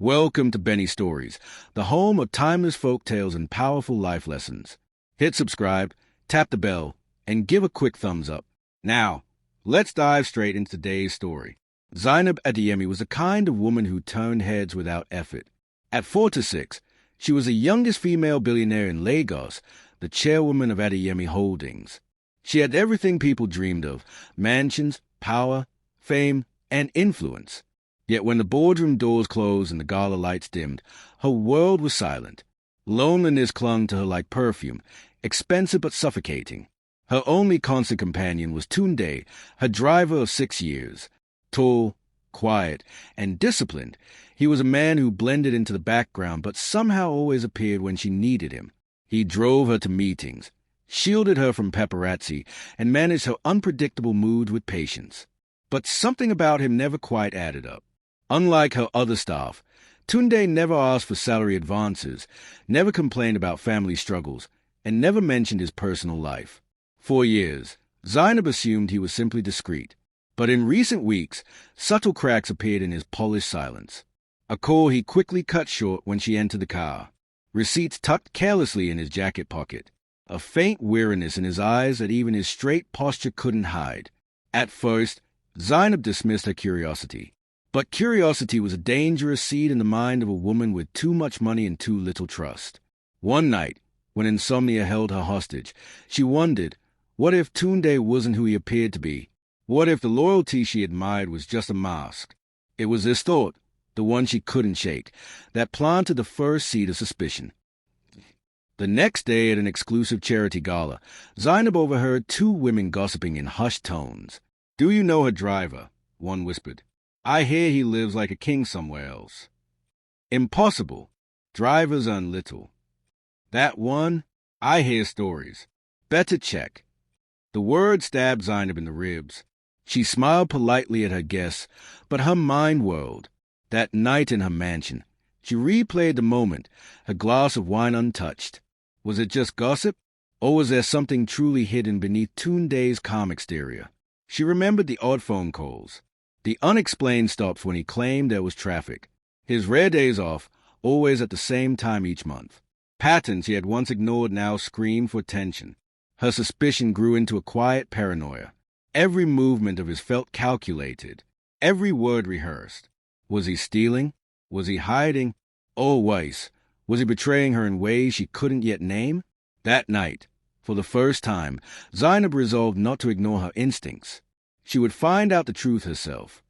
Welcome to Benny Stories, the home of timeless folk tales and powerful life lessons. Hit subscribe, tap the bell, and give a quick thumbs up. Now, let's dive straight into today's story. Zainab Adeyemi was a kind of woman who turned heads without effort. At 4 to 6, she was the youngest female billionaire in Lagos, the chairwoman of Adeyemi Holdings. She had everything people dreamed of: mansions, power, fame, and influence. Yet when the boardroom doors closed and the gala lights dimmed, her world was silent. Loneliness clung to her like perfume, expensive but suffocating. Her only constant companion was Tunde, her driver of 6 years. Tall, quiet, and disciplined, he was a man who blended into the background but somehow always appeared when she needed him. He drove her to meetings, shielded her from paparazzi, and managed her unpredictable moods with patience. But something about him never quite added up. Unlike her other staff, Tunde never asked for salary advances, never complained about family struggles, and never mentioned his personal life. For years, Zainab assumed he was simply discreet. But in recent weeks, subtle cracks appeared in his polished silence. A call he quickly cut short when she entered the car. Receipts tucked carelessly in his jacket pocket. A faint weariness in his eyes that even his straight posture couldn't hide. At first, Zainab dismissed her curiosity. But curiosity was a dangerous seed in the mind of a woman with too much money and too little trust. One night, when insomnia held her hostage, she wondered, what if Tunde wasn't who he appeared to be? What if the loyalty she admired was just a mask? It was this thought, the one she couldn't shake, that planted the first seed of suspicion. The next day at an exclusive charity gala, Zainab overheard 2 women gossiping in hushed tones. "Do you know her driver?" one whispered. "I hear he lives like a king somewhere else." "Impossible. Drivers earn little." "That one? I hear stories. Better check." The word stabbed Zainab in the ribs. She smiled politely at her guests, but her mind whirled. That night in her mansion, she replayed the moment, her glass of wine untouched. Was it just gossip, or was there something truly hidden beneath Tunde's calm exterior? She remembered the odd phone calls, the unexplained stops when he claimed there was traffic, his rare days off, always at the same time each month. Patterns he had once ignored now screamed for attention. Her suspicion grew into a quiet paranoia. Every movement of his felt calculated, every word rehearsed. Was he stealing? Was he hiding? Or worse, was he betraying her in ways she couldn't yet name? That night, for the first time, Zainab resolved not to ignore her instincts. She would find out the truth herself.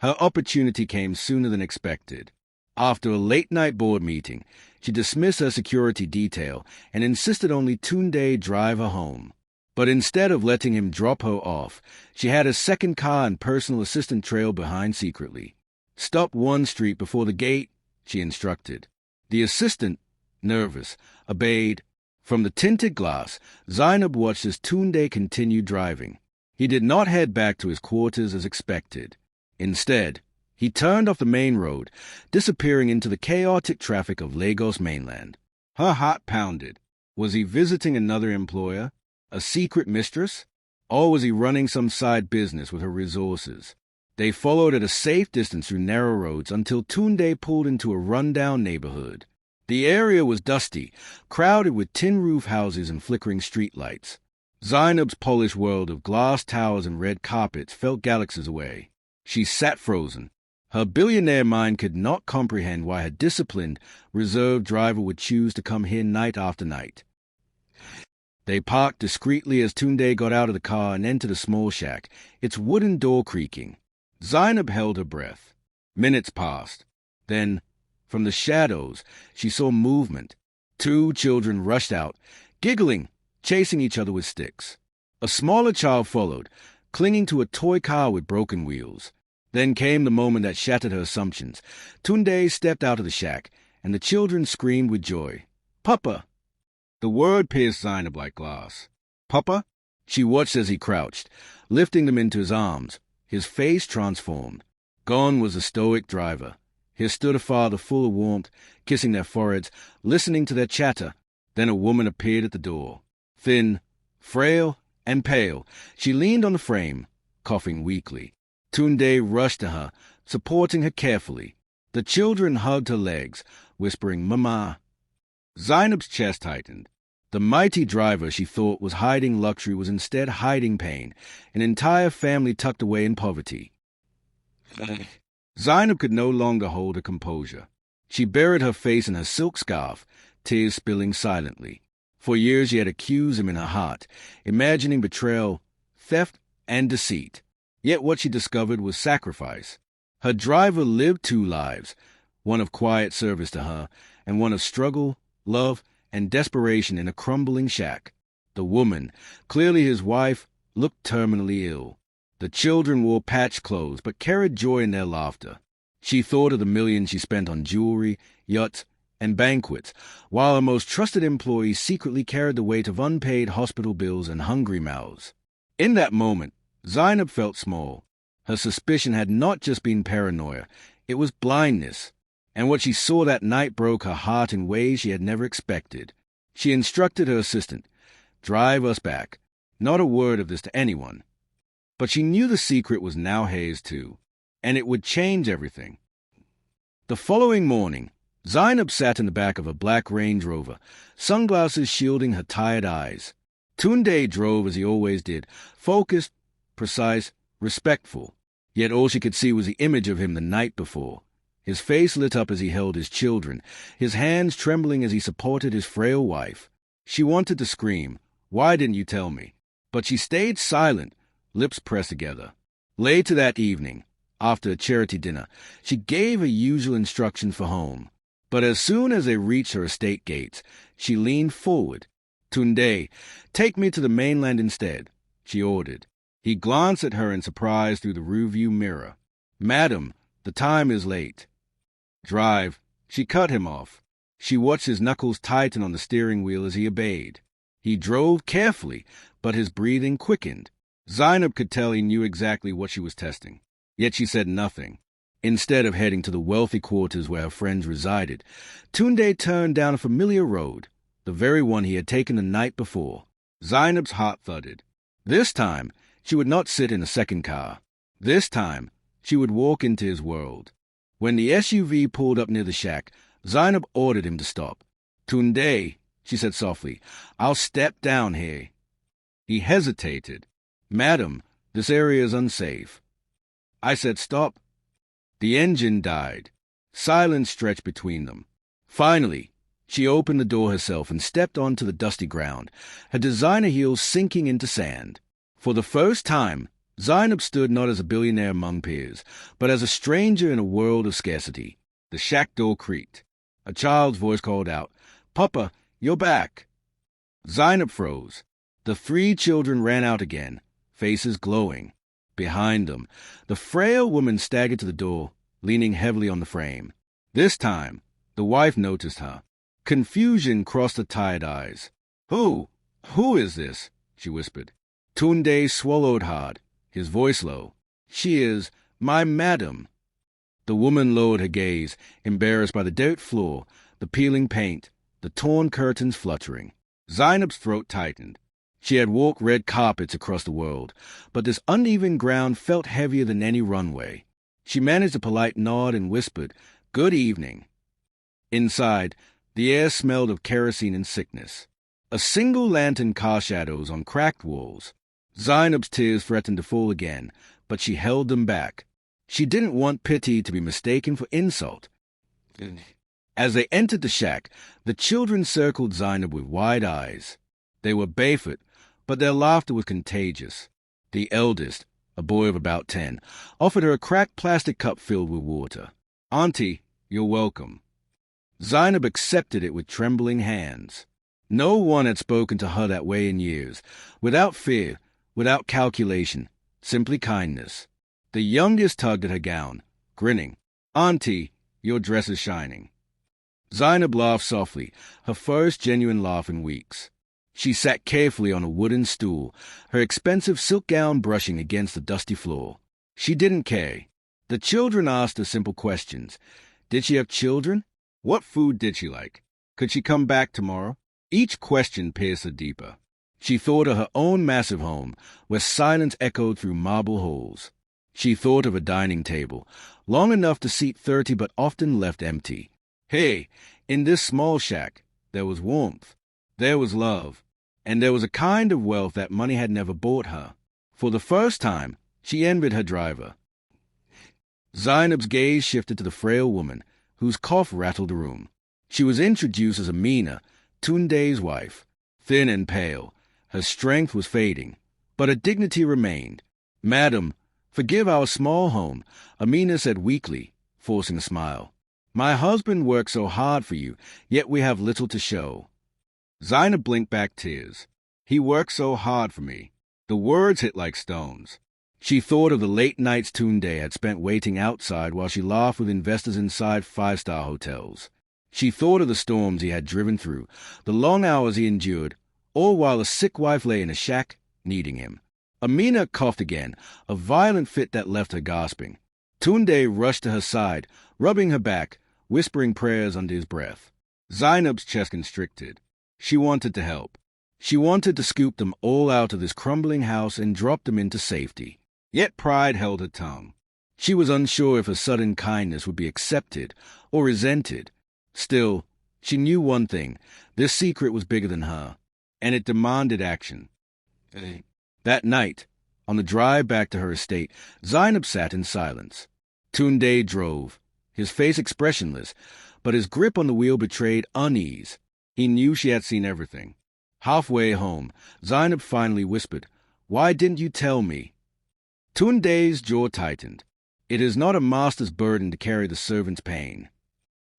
Her opportunity came sooner than expected. After a late-night board meeting, she dismissed her security detail and insisted only Tunde drive her home. But instead of letting him drop her off, she had a second car and personal assistant trail behind secretly. "Stop one street before the gate," she instructed. The assistant, nervous, obeyed. From the tinted glass, Zainab watched as Tunde continued driving. He did not head back to his quarters as expected. Instead, he turned off the main road, disappearing into the chaotic traffic of Lagos mainland. Her heart pounded. Was he visiting another employer? A secret mistress? Or was he running some side business with her resources? They followed at a safe distance through narrow roads until Tunde pulled into a rundown neighborhood. The area was dusty, crowded with tin-roof houses and flickering streetlights. Zainab's polished world of glass towers and red carpets felt galaxies away. She sat frozen. Her billionaire mind could not comprehend why her disciplined, reserved driver would choose to come here night after night. They parked discreetly as Tunde got out of the car and entered a small shack, its wooden door creaking. Zainab held her breath. Minutes passed. Then, from the shadows, she saw movement. 2 children rushed out, giggling, chasing each other with sticks. A smaller child followed, clinging to a toy car with broken wheels. Then came the moment that shattered her assumptions. Tunde stepped out of the shack, and the children screamed with joy. "Papa!" The word pierced Zainab like glass. "Papa?" She watched as he crouched, lifting them into his arms, his face transformed. Gone was the stoic driver. Here stood a father full of warmth, kissing their foreheads, listening to their chatter. Then a woman appeared at the door. Thin, frail, and pale, she leaned on the frame, coughing weakly. Tunde rushed to her, supporting her carefully. The children hugged her legs, whispering, "Mama." Zainab's chest tightened. The mighty driver she thought was hiding luxury was instead hiding pain, an entire family tucked away in poverty. Zainab could no longer hold her composure. She buried her face in her silk scarf, tears spilling silently. For years she had accused him in her heart, imagining betrayal, theft, and deceit. Yet what she discovered was sacrifice. Her driver lived two lives, one of quiet service to her, and one of struggle, love, and desperation in a crumbling shack. The woman, clearly his wife, looked terminally ill. The children wore patched clothes but carried joy in their laughter. She thought of the millions she spent on jewelry, yachts, and banquets, while her most trusted employees secretly carried the weight of unpaid hospital bills and hungry mouths. In that moment, Zainab felt small. Her suspicion had not just been paranoia, it was blindness. And what she saw that night broke her heart in ways she had never expected. She instructed her assistant, "Drive us back." Not a word of this to anyone. But she knew the secret was now hers too, and it would change everything. The following morning, Zainab sat in the back of a black Range Rover, sunglasses shielding her tired eyes. Tunde drove as he always did, focused, precise, respectful. Yet all she could see was the image of him the night before. His face lit up as he held his children, his hands trembling as he supported his frail wife. She wanted to scream, "Why didn't you tell me?" But she stayed silent, lips pressed together. Later that evening, after a charity dinner, she gave her usual instructions for home. But as soon as they reached her estate gates, she leaned forward. "Tunde, take me to the mainland instead," she ordered. He glanced at her in surprise through the rearview mirror. "Madam, the time is late." "Drive." She cut him off. She watched his knuckles tighten on the steering wheel as he obeyed. He drove carefully, but his breathing quickened. Zainab could tell he knew exactly what she was testing. Yet she said nothing. Instead of heading to the wealthy quarters where her friends resided, Tunde turned down a familiar road, the very one he had taken the night before. Zainab's heart thudded. This time, she would not sit in a second car. This time, she would walk into his world. When the SUV pulled up near the shack, Zainab ordered him to stop. "Tunde," she said softly, "I'll step down here." He hesitated. "Madam, this area is unsafe." "I said stop." The engine died. Silence stretched between them. Finally, she opened the door herself and stepped onto the dusty ground, her designer heels sinking into sand. For the first time, Zainab stood not as a billionaire among peers, but as a stranger in a world of scarcity. The shack door creaked. A child's voice called out, "Papa, you're back." Zainab froze. The three children ran out again, faces glowing. Behind them, the frail woman staggered to the door, leaning heavily on the frame. This time, the wife noticed her. Confusion crossed her tired eyes. Who is this?" she whispered. Tunde swallowed hard, his voice low. "She is my madam." The woman lowered her gaze, embarrassed by the dirt floor, the peeling paint, the torn curtains fluttering. Zainab's throat tightened. She had walked red carpets across the world, but this uneven ground felt heavier than any runway. She managed a polite nod and whispered, "Good evening." Inside, the air smelled of kerosene and sickness. A single lantern cast shadows on cracked walls. Zainab's tears threatened to fall again, but she held them back. She didn't want pity to be mistaken for insult. As they entered the shack, the children circled Zainab with wide eyes. They were barefoot, but their laughter was contagious. The eldest, a boy of about 10, offered her a cracked plastic cup filled with water. "Auntie, you're welcome." Zainab accepted it with trembling hands. No one had spoken to her that way in years, without fear, without calculation, simply kindness. The youngest tugged at her gown, grinning. "Auntie, your dress is shining." Zainab laughed softly, her first genuine laugh in weeks. She sat carefully on a wooden stool, her expensive silk gown brushing against the dusty floor. She didn't care. The children asked her simple questions. Did she have children? What food did she like? Could she come back tomorrow? Each question pierced her deeper. She thought of her own massive home, where silence echoed through marble halls. She thought of a dining table, long enough to seat 30 but often left empty. Hey, in this small shack, there was warmth, there was love, and there was a kind of wealth that money had never bought her. For the first time, she envied her driver. Zainab's gaze shifted to the frail woman, whose cough rattled the room. She was introduced as Amina, Tunde's wife. Thin and pale, her strength was fading, but her dignity remained. "Madam, forgive our small home," Amina said weakly, forcing a smile. "My husband worked so hard for you, yet we have little to show." Zainab blinked back tears. "He worked so hard for me." The words hit like stones. She thought of the late nights Tunde had spent waiting outside while she laughed with investors inside five-star hotels. She thought of the storms he had driven through, the long hours he endured, all while a sick wife lay in a shack, needing him. Amina coughed again, a violent fit that left her gasping. Tunde rushed to her side, rubbing her back, whispering prayers under his breath. Zainab's chest constricted. She wanted to help. She wanted to scoop them all out of this crumbling house and drop them into safety. Yet pride held her tongue. She was unsure if her sudden kindness would be accepted or resented. Still, she knew one thing: this secret was bigger than her, and it demanded action. That night, on the drive back to her estate, Zainab sat in silence. Tunde drove, his face expressionless, but his grip on the wheel betrayed unease. He knew she had seen everything. Halfway home, Zainab finally whispered, "Why didn't you tell me?" Tunde's jaw tightened. It is not a master's burden to carry the servant's pain.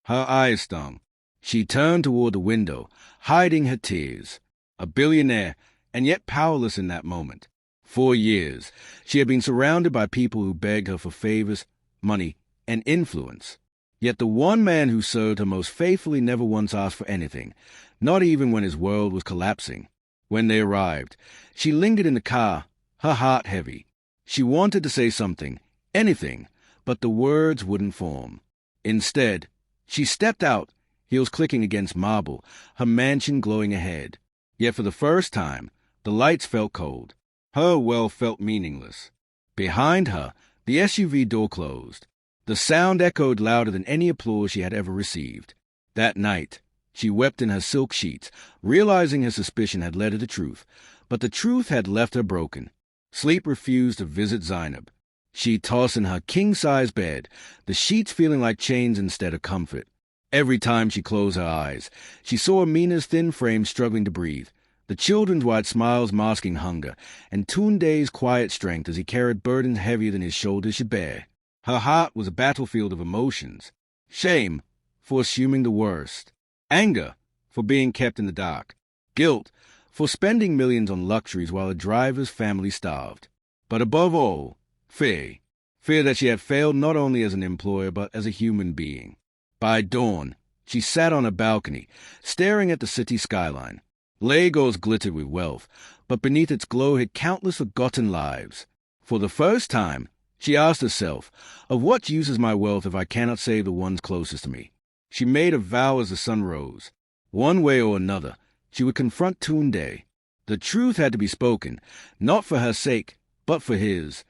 Her eyes stung. She turned toward the window, hiding her tears. A billionaire, and yet powerless in that moment. For years, she had been surrounded by people who begged her for favors, money, and influence. Yet the one man who served her most faithfully never once asked for anything, not even when his world was collapsing. When they arrived, she lingered in the car, her heart heavy. She wanted to say something, anything, but the words wouldn't form. Instead, she stepped out, heels clicking against marble, her mansion glowing ahead. Yet for the first time, the lights felt cold. Her wealth felt meaningless. Behind her, the SUV door closed. The sound echoed louder than any applause she had ever received. That night, she wept in her silk sheets, realizing her suspicion had led her to truth, but the truth had left her broken. Sleep refused to visit Zainab. She tossed in her king-size bed, the sheets feeling like chains instead of comfort. Every time she closed her eyes, she saw Amina's thin frame struggling to breathe, the children's wide smiles masking hunger, and Tunde's quiet strength as he carried burdens heavier than his shoulders should bear. Her heart was a battlefield of emotions. Shame for assuming the worst. Anger for being kept in the dark. Guilt for spending millions on luxuries while a driver's family starved. But above all, fear. Fear that she had failed not only as an employer but as a human being. By dawn, she sat on a balcony, staring at the city skyline. Lagos glittered with wealth, but beneath its glow hid countless forgotten lives. For the first time, she asked herself, of what use is my wealth if I cannot save the ones closest to me? She made a vow as the sun rose. One way or another, she would confront Tunde. The truth had to be spoken, not for her sake, but for his.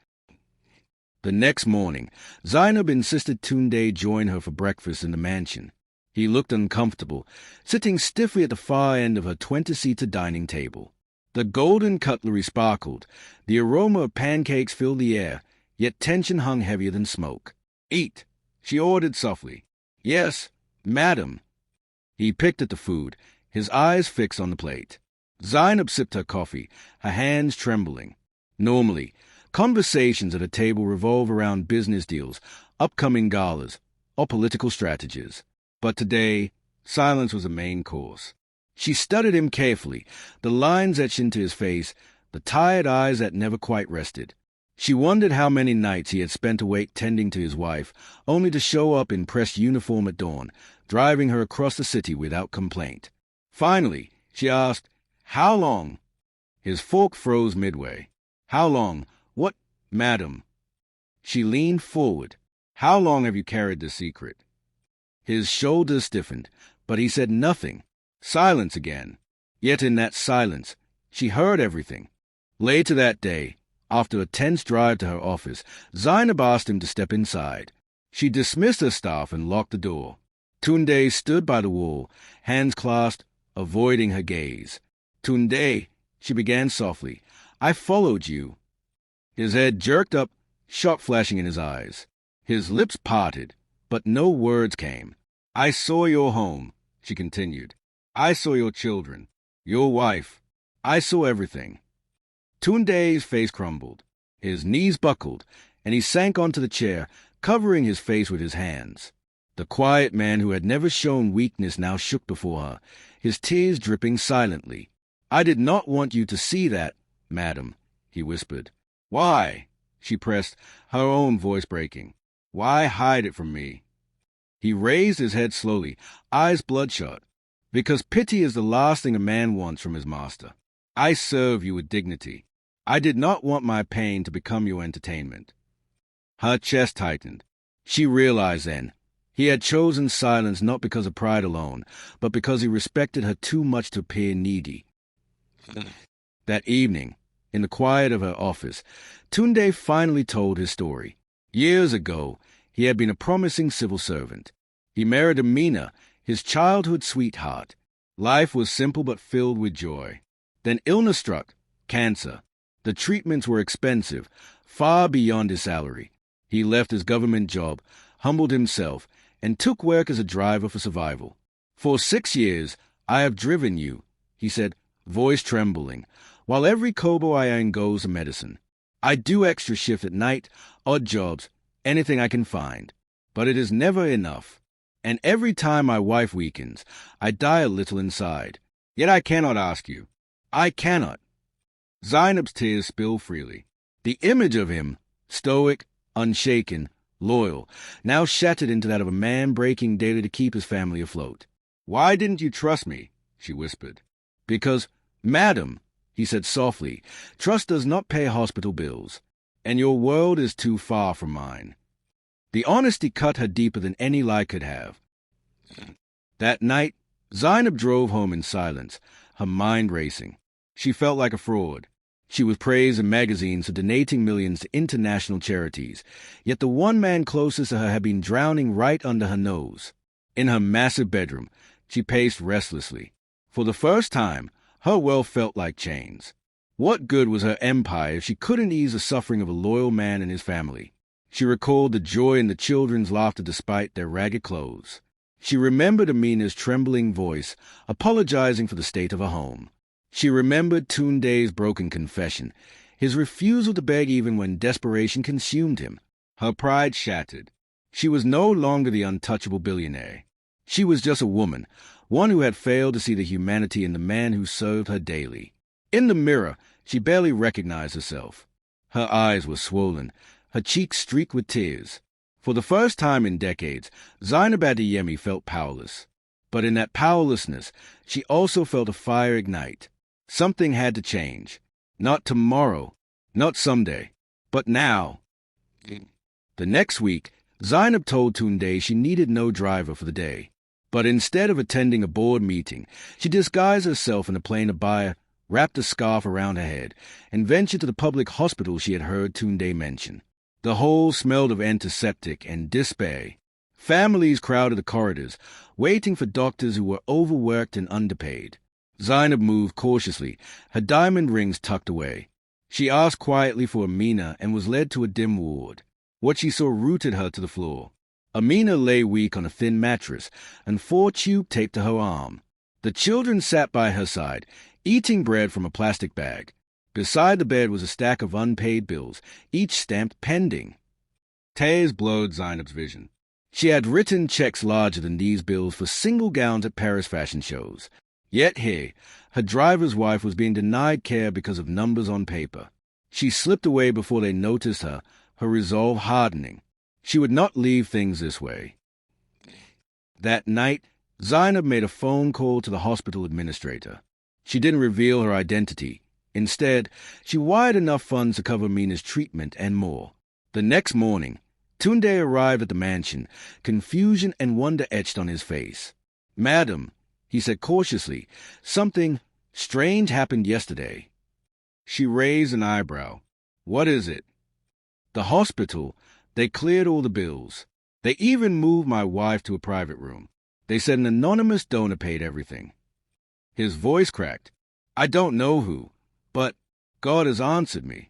The next morning, Zainab insisted Tunde join her for breakfast in the mansion. He looked uncomfortable, sitting stiffly at the far end of her 20-seater dining table. The golden cutlery sparkled, the aroma of pancakes filled the air, yet tension hung heavier than smoke. "Eat," she ordered softly. "Yes, madam." He picked at the food, his eyes fixed on the plate. Zainab sipped her coffee, her hands trembling. Normally, conversations at a table revolve around business deals, upcoming galas, or political strategies. But today, silence was the main course. She studied him carefully, the lines etched into his face, the tired eyes that never quite rested. She wondered how many nights he had spent awake tending to his wife, only to show up in pressed uniform at dawn, driving her across the city without complaint. Finally, she asked, "How long?" His fork froze midway. "How long? What, madam?" She leaned forward. "How long have you carried this secret?" His shoulders stiffened, but he said nothing. Silence again. Yet in that silence, she heard everything. Later that day, After a tense drive to her office, Zainab asked him to step inside. She dismissed her staff and locked the door. Tunde stood by the wall, hands clasped, avoiding her gaze. "Tunde," she began softly, "I followed you." His head jerked up, shock flashing in his eyes. His lips parted, but no words came. "I saw your home," she continued. "I saw your children, your wife. I saw everything." Tunde's face crumbled. His knees buckled, and he sank onto the chair, covering his face with his hands. The quiet man who had never shown weakness now shook before her, his tears dripping silently. "I did not want you to see that, madam," he whispered. "Why?" she pressed, her own voice breaking. "Why hide it from me?" He raised his head slowly, eyes bloodshot. "Because pity is the last thing a man wants from his master. I serve you with dignity. I did not want my pain to become your entertainment." Her chest tightened. She realized then he had chosen silence not because of pride alone, but because he respected her too much to appear needy. That evening, in the quiet of her office, Tunde finally told his story. Years ago, he had been a promising civil servant. He married Amina, his childhood sweetheart. Life was simple but filled with joy. Then illness struck, cancer. The treatments were expensive, far beyond his salary. He left his government job, humbled himself, and took work as a driver for survival. "For 6 years, I have driven you," he said, voice trembling, "while every kobo I earn goes to medicine. I do extra shift at night, odd jobs, anything I can find. But it is never enough. And every time my wife weakens, I die a little inside. Yet I cannot ask you. I cannot." Zainab's tears spilled freely. The image of him, stoic, unshaken, loyal, now shattered into that of a man breaking daily to keep his family afloat. "Why didn't you trust me?" she whispered. "Because, madam," he said softly, "trust does not pay hospital bills, and your world is too far from mine." The honesty cut her deeper than any lie could have. That night, Zainab drove home in silence, her mind racing. She felt like a fraud. She was praised in magazines for donating millions to international charities, yet the one man closest to her had been drowning right under her nose. In her massive bedroom, she paced restlessly. For the first time, her wealth felt like chains. What good was her empire if she couldn't ease the suffering of a loyal man and his family? She recalled the joy in the children's laughter despite their ragged clothes. She remembered Amina's trembling voice, apologizing for the state of her home. She remembered Tunde's broken confession, his refusal to beg even when desperation consumed him. Her pride shattered. She was no longer the untouchable billionaire. She was just a woman, one who had failed to see the humanity in the man who served her daily. In the mirror, she barely recognized herself. Her eyes were swollen, her cheeks streaked with tears. For the first time in decades, Zainab Adeyemi felt powerless. But in that powerlessness, she also felt a fire ignite. Something had to change. Not tomorrow, not someday, but now. The next week, Zainab told Tunde she needed no driver for the day. But instead of attending a board meeting, she disguised herself in a plain abaya, wrapped a scarf around her head, and ventured to the public hospital she had heard Tunde mention. The whole smelled of antiseptic and despair. Families crowded the corridors, waiting for doctors who were overworked and underpaid. Zainab moved cautiously, her diamond rings tucked away. She asked quietly for Amina and was led to a dim ward. What she saw rooted her to the floor. Amina lay weak on a thin mattress, and 4 tubes taped to her arm. The children sat by her side, eating bread from a plastic bag. Beside the bed was a stack of unpaid bills, each stamped pending. Tears blurred Zainab's vision. She had written checks larger than these bills for single gowns at Paris fashion shows. Yet here, her driver's wife was being denied care because of numbers on paper. She slipped away before they noticed her resolve hardening. She would not leave things this way. That night, Zainab made a phone call to the hospital administrator. She didn't reveal her identity. Instead, she wired enough funds to cover Mina's treatment and more. The next morning, Tunde arrived at the mansion, confusion and wonder etched on his face. "Madam," he said cautiously, "something strange happened yesterday." She raised an eyebrow. What is it? The hospital. They cleared all the bills. They even moved my wife to a private room. They said an anonymous donor paid everything. His voice cracked. I don't know who, but God has answered me.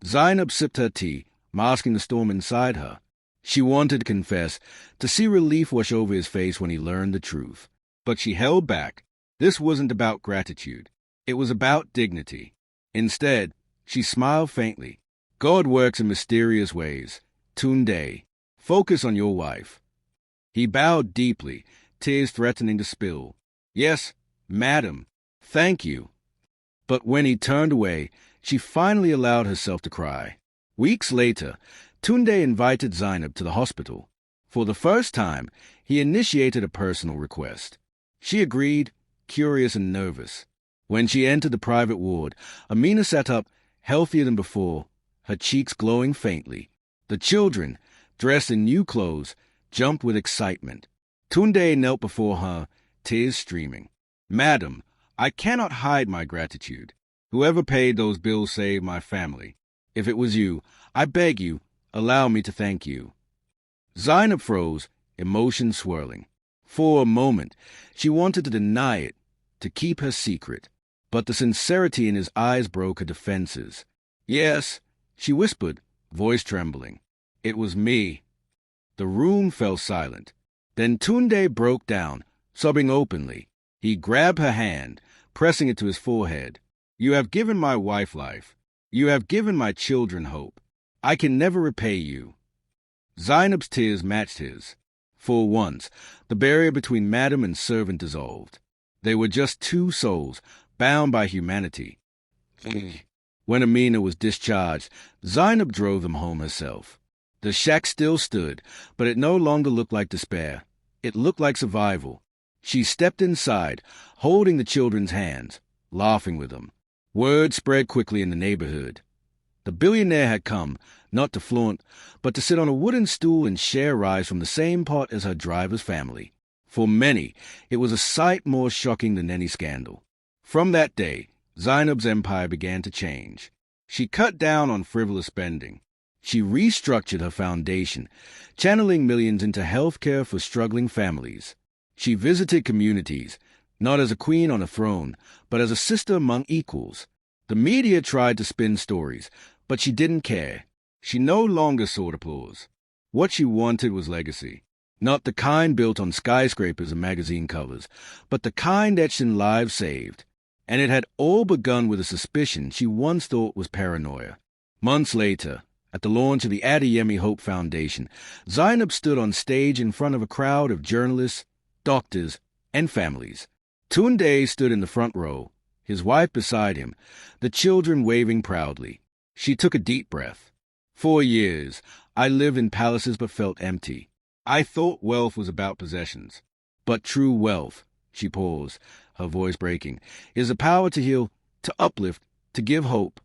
Zainab sipped her tea, masking the storm inside her. She wanted to confess, to see relief wash over his face when he learned the truth. But she held back. This wasn't about gratitude. It was about dignity. Instead, she smiled faintly. God works in mysterious ways. Tunde, focus on your wife. He bowed deeply, tears threatening to spill. Yes, madam, thank you. But when he turned away, she finally allowed herself to cry. Weeks later, Tunde invited Zainab to the hospital. For the first time, he initiated a personal request. She agreed, curious and nervous. When she entered the private ward, Amina sat up, healthier than before, her cheeks glowing faintly. The children, dressed in new clothes, jumped with excitement. Tunde knelt before her, tears streaming. Madam, I cannot hide my gratitude. Whoever paid those bills saved my family. If it was you, I beg you, allow me to thank you. Zainab froze, emotion swirling. For a moment, she wanted to deny it, to keep her secret. But the sincerity in his eyes broke her defenses. Yes, she whispered, voice trembling. It was me. The room fell silent. Then Tunde broke down, sobbing openly. He grabbed her hand, pressing it to his forehead. You have given my wife life. You have given my children hope. I can never repay you. Zainab's tears matched his. For once, the barrier between madam and servant dissolved. They were just two souls, bound by humanity. When Amina was discharged, Zainab drove them home herself. The shack still stood, but it no longer looked like despair. It looked like survival. She stepped inside, holding the children's hands, laughing with them. Word spread quickly in the neighborhood. The billionaire had come, not to flaunt, but to sit on a wooden stool and share rides from the same pot as her driver's family. For many, it was a sight more shocking than any scandal. From that day, Zainab's empire began to change. She cut down on frivolous spending. She restructured her foundation, channeling millions into health care for struggling families. She visited communities, not as a queen on a throne, but as a sister among equals. The media tried to spin stories, but she didn't care. She no longer sought applause. What she wanted was legacy. Not the kind built on skyscrapers and magazine covers, but the kind etched in lives saved. And it had all begun with a suspicion she once thought was paranoia. Months later, at the launch of the Adeyemi Hope Foundation, Zainab stood on stage in front of a crowd of journalists, doctors, and families. Tunde stood in the front row, his wife beside him, the children waving proudly. She took a deep breath. 4 years, I lived in palaces but felt empty. I thought wealth was about possessions. But true wealth, she paused, her voice breaking, is the power to heal, to uplift, to give hope.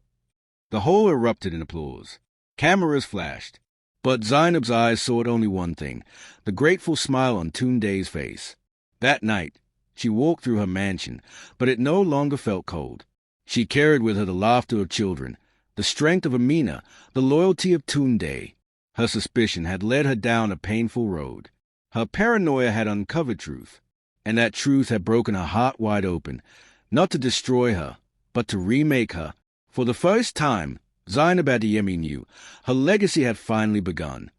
The whole erupted in applause. Cameras flashed. But Zainab's eyes sought only one thing, the grateful smile on Tunde's face. That night, she walked through her mansion, but it no longer felt cold. She carried with her the laughter of children, the strength of Amina, the loyalty of Tunde. Her suspicion had led her down a painful road. Her paranoia had uncovered truth, and that truth had broken her heart wide open, not to destroy her, but to remake her. For the first time, Zainab Adeyemi knew her legacy had finally begun.